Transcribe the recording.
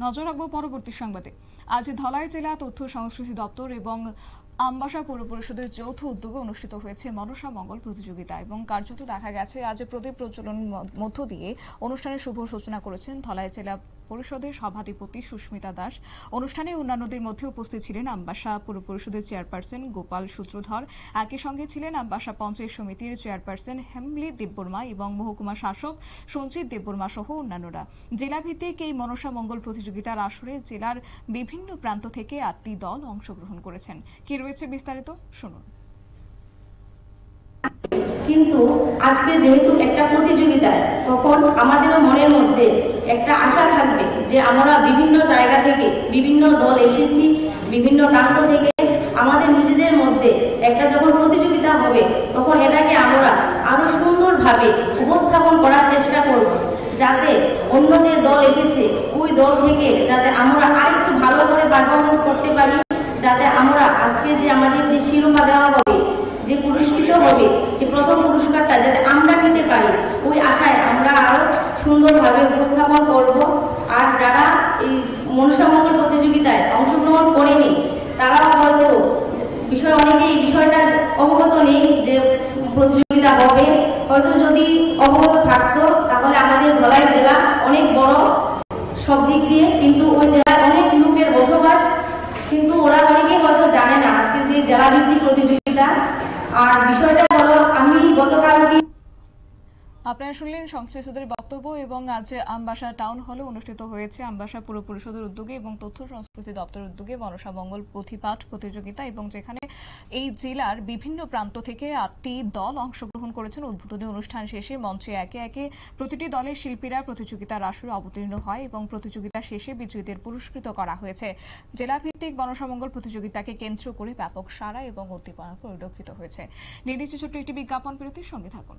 নজর রাখবো পরবর্তী সংবাদে। আজ ধলাই জেলা তথ্য সংস্কৃতি দপ্তর এবং আমবাসা পৌর পরিষদের যৌথ উদ্যোগে অনুষ্ঠিত হয়েছে মনসা মঙ্গল প্রতিযোগিতা এবং কার্যত দেখা গেছে আজ প্রদীপ প্রজ্বলন মধ্য দিয়ে অনুষ্ঠানের শুভ সূচনা করেছেন ধলাই জেলা পরিষদের সভাধিপতি সুস্মিতা দাস। অনুষ্ঠানে অন্যান্যদের মধ্যে উপস্থিত ছিলেন আমবাসা পৌর পরিষদের চেয়ারপারসন গোপাল সূত্রধর, একই সঙ্গে ছিলেন আমবাসা পঞ্চায়েত সমিতির চেয়ারপারসন হেমলি দেববর্মা এবং মহকুমা শাসক সঞ্জিত দেববর্মা সহ অন্যান্যরা। জেলাভিত্তিক এই মনসা মঙ্গল প্রতিযোগিতার আসরে জেলার বিভিন্ন প্রান্ত থেকে 8টি দল অংশগ্রহণ করেছেন। কি রয়েছে বিস্তারিত শুনুন। কিন্তু আজকে যেহেতু একটা প্রতিযোগিতায়, তখন আমাদেরও মনের মধ্যে একটা আশা থাকবে যে আমরা বিভিন্ন জায়গা থেকে বিভিন্ন দল এসেছি, বিভিন্ন প্রান্ত থেকে। আমাদের নিজেদের মধ্যে একটা যখন প্রতিযোগিতা হবে তখন এটাকে আমরা আরো সুন্দরভাবে উপস্থাপন করার চেষ্টা করব, যাতে অন্য যে দল এসেছে ওই দল থেকে যাতে আমরা আরেকটু ভালো করে পারফরমেন্স করতে পারি, যাতে আমরা আজকে যে আমাদের যে শিরোপা দেওয়া হবে, যে পুরস্কৃত হবে, যে প্রথম পুরস্কারটা যাতে আমরা নিতে পারি, ওই আশায় আমরা আরো সুন্দরভাবে উপস্থাপন করব। আর যারা এই মনসা মঙ্গল প্রতিযোগিতায় অংশগ্রহণ করেনি তারাও হয়তো অনেকে এই বিষয়টা অবগত নেই যে প্রতিযোগিতা হবে। হয়তো যদি অবগত থাকতো তাহলে আমাদের ধলাই জেলা অনেক বড় সব দিক দিয়ে, কিন্তু ওই জেলায় অনেক লোকের বসবাস, কিন্তু ওরা অনেকেই হয়তো জানে না আজকে যে জেলা ভিত্তিক প্রতিযোগিতা। আর বিষয়টা হলো, আমি গতকালকে আপনারা শুনলেন সংশ্লিষ্টদের বক্তব্য এবং আজ আমবাসা টাউন হলে অনুষ্ঠিত হয়েছে আমবাসা পৌর পরিষদের উদ্যোগে এবং তথ্য সংস্কৃতি দপ্তরের উদ্যোগে মনসা মঙ্গল পুঁথিপাঠ প্রতিযোগিতা, এবং যেখানে এই জেলার বিভিন্ন প্রান্ত থেকে 8টি দল অংশগ্রহণ করেছেন। উদ্বোধনী অনুষ্ঠান শেষে মঞ্চে একে একে প্রতিটি দলের শিল্পীরা প্রতিযোগিতার আসরে অবতীর্ণ হয় এবং প্রতিযোগিতা শেষে বিজয়ীদের পুরস্কৃত করা হয়েছে। জেলাভিত্তিক মনসা মঙ্গল প্রতিযোগিতাকে কেন্দ্র করে ব্যাপক সাড়া এবং উদ্দীপনা পরিলক্ষিত হয়েছে। নিয়ে নিচ্ছে ছোট্ট একটি বিজ্ঞাপন বিরতির সঙ্গে থাকুন।